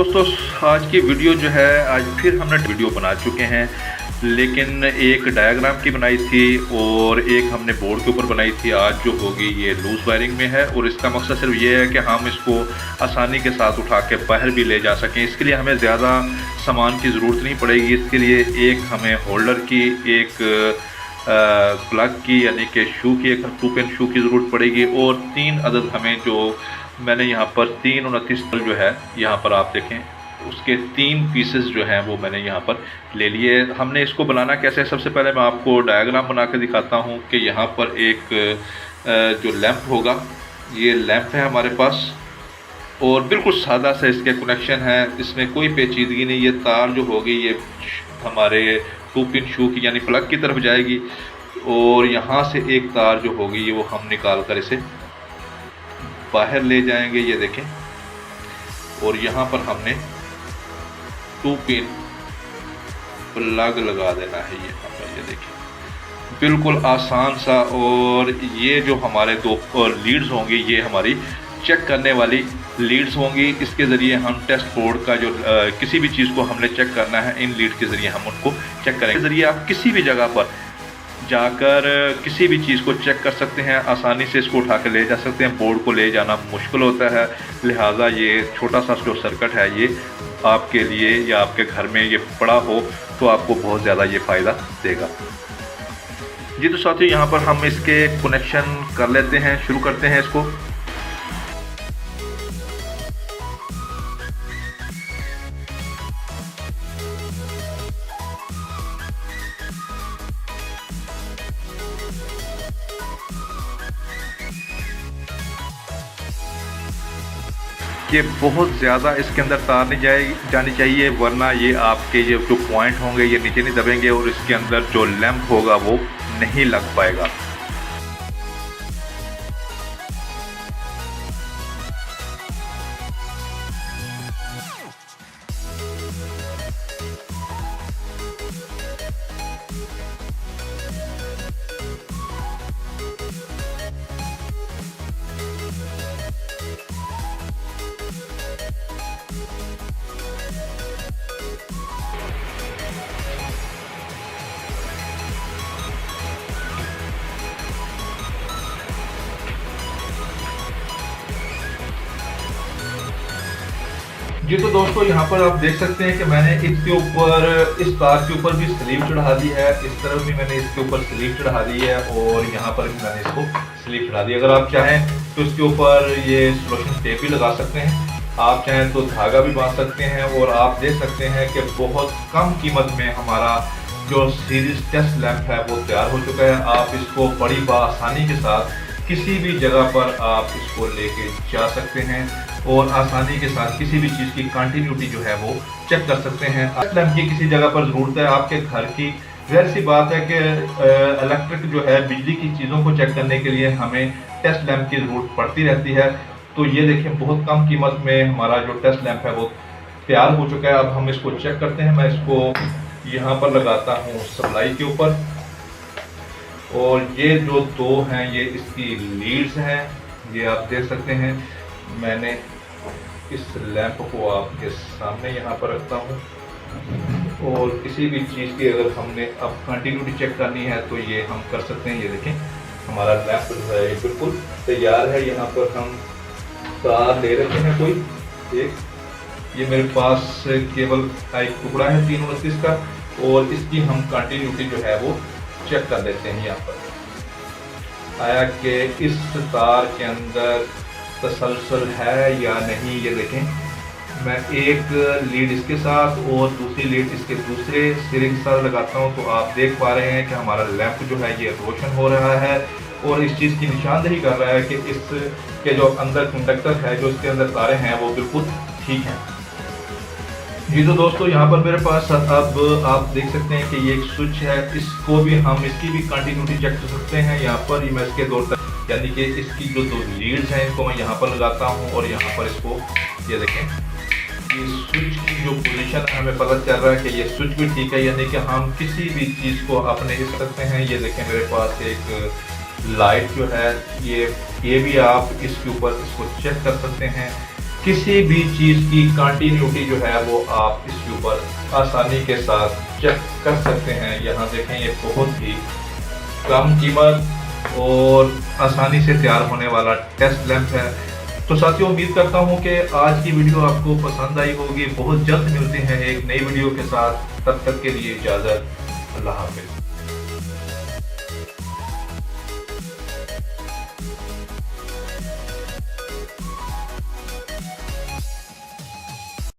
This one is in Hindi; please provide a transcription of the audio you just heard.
दोस्तों, आज की वीडियो जो है, आज फिर हमने वीडियो बना चुके हैं, लेकिन एक डायग्राम की बनाई थी और एक हमने बोर्ड के ऊपर बनाई थी। आज जो होगी ये लूज़ वायरिंग में है और इसका मकसद सिर्फ ये है कि हम इसको आसानी के साथ उठा के बाहर भी ले जा सकें। इसके लिए हमें ज़्यादा सामान की ज़रूरत नहीं पड़ेगी। इसके लिए एक हमें होल्डर की, एक प्लग की यानी कि शू की, एक 2 पिन शू की ज़रूरत पड़ेगी और 3 अदद हमें, जो मैंने यहाँ पर 329 जो है, यहाँ पर आप देखें, उसके 3 पीसेस जो हैं वो मैंने यहाँ पर ले लिए। हमने इसको बनाना कैसे है, सबसे पहले मैं आपको डायग्राम बना के दिखाता हूँ कि यहाँ पर एक जो लैंप होगा, ये लैंप है हमारे पास और बिल्कुल सादा सा इसके कनेक्शन है, इसमें कोई पेचीदगी नहीं। ये तार जो होगी ये हमारे 2 पिन शू की यानी प्लग की तरफ जाएगी और यहाँ से एक तार जो होगी ये वो हम निकाल कर इसे बाहर ले जाएंगे, ये देखें। और यहाँ पर हमने 2 पिन प्लग लगा देना है यहाँ पर, ये देखें, बिल्कुल आसान सा। और ये जो हमारे 2 लीड्स होंगी, ये हमारी चेक करने वाली लीड्स होंगी। इसके ज़रिए हम टेस्ट बोर्ड का जो किसी भी चीज़ को हमने चेक करना है, इन लीड के ज़रिए हम उनको चेक करेंगे। इसके ज़रिए आप किसी भी जगह पर जाकर किसी भी चीज़ को चेक कर सकते हैं, आसानी से इसको उठा के ले जा सकते हैं। बोर्ड को ले जाना मुश्किल होता है, लिहाजा ये छोटा सा जो सर्किट है ये आपके लिए या आपके घर में ये पड़ा हो तो आपको बहुत ज़्यादा ये फ़ायदा देगा। जी तो साथियों, यहाँ पर हम इसके कनेक्शन कर लेते हैं, शुरू करते हैं इसको। ये बहुत ज़्यादा इसके अंदर तार नहीं जानी चाहिए, वरना ये आपके ये जो पॉइंट होंगे ये नीचे नहीं दबेंगे और इसके अंदर जो लैंप होगा वो नहीं लग पाएगा। जी तो दोस्तों, यहाँ पर आप देख सकते हैं कि मैंने इसके ऊपर, इस तार के ऊपर भी स्लीव चढ़ा दी है, इस तरफ भी मैंने इसके ऊपर स्लीव चढ़ा दी है और यहाँ पर भी मैंने इसको स्लीव चढ़ा दी है। अगर आप चाहें तो इसके ऊपर ये सोल्यूशन टेप भी लगा सकते हैं, आप चाहें तो धागा भी बांध सकते हैं। और आप देख सकते हैं कि बहुत कम कीमत में हमारा जो सीरीज टेस्ट लैंप है वो तैयार हो चुका है। आप इसको बड़ी आसानी के साथ किसी भी जगह पर आप इसको लेके जा सकते हैं और आसानी के साथ किसी भी चीज़ की कंटिन्यूटी जो है वो चेक कर सकते हैं। लैंप की किसी जगह पर ज़रूरत है आपके घर की, ज़ाहिर सी बात है कि इलेक्ट्रिक जो है, बिजली की चीज़ों को चेक करने के लिए हमें टेस्ट लैंप की ज़रूरत पड़ती रहती है। तो ये देखें, बहुत कम कीमत में हमारा जो टेस्ट लैंप है वो तैयार हो चुका है। अब हम इसको चेक करते हैं। मैं इसको यहाँ पर लगाता हूँ सप्लाई के ऊपर और ये जो 2 हैं ये इसकी लीड्स हैं, ये आप देख सकते हैं। मैंने इस लैंप को आपके सामने यहाँ पर रखता हूँ और किसी भी चीज़ की अगर हमने अब कंटिन्यूटी चेक करनी है तो ये हम कर सकते हैं। ये देखें, हमारा लैंप जो है बिल्कुल तैयार है। यहाँ पर हम तार ले रखे हैं कोई एक, ये मेरे पास केवल एक टुकड़ा है 329 का और इसकी हम कंटिन्यूटी जो है वो चेक कर लेते हैं। यहाँ पर आया कि इस तार के अंदर तसलसल है या नहीं। ये देखें, मैं एक लीड इसके साथ और दूसरी लीड इसके दूसरे सिरे के साथ लगाता हूँ तो आप देख पा रहे हैं कि हमारा लैंप जो है ये रोशन हो रहा है और इस चीज़ की निशानदेही कर रहा है कि इसके जो अंदर कंडक्टर है, जो इसके अंदर तारें हैं वो बिल्कुल ठीक हैं। जी तो दोस्तों, यहाँ पर मेरे पास अब आप देख सकते हैं कि ये एक स्विच है, इसको भी हम इसकी भी कंटिन्यूटी चेक कर सकते हैं। यहाँ पर मैं इसके 2 यानी कि इसकी जो 2 लीड्स हैं इनको मैं यहाँ पर लगाता हूँ और यहाँ पर इसको, ये देखें, ये स्विच की जो पोजीशन है हमें पता चल रहा है कि ये स्विच भी ठीक है, यानी कि हम किसी भी चीज़ को अपने हिल सकते हैं। ये देखें, मेरे पास एक लाइट जो है ये भी आप इसके ऊपर इसको चेक कर सकते हैं। किसी भी चीज़ की कंटिन्यूटी जो है वो आप इसके ऊपर आसानी के साथ चेक कर सकते हैं। यहाँ देखें, ये बहुत ही कम कीमत और आसानी से तैयार होने वाला टेस्ट लैंप है। तो साथियों, उम्मीद करता हूँ कि आज की वीडियो आपको पसंद आई होगी। बहुत जल्द मिलते हैं एक नई वीडियो के साथ, तब तक के लिए इजाज़त, अल्लाह हाफ़िज़।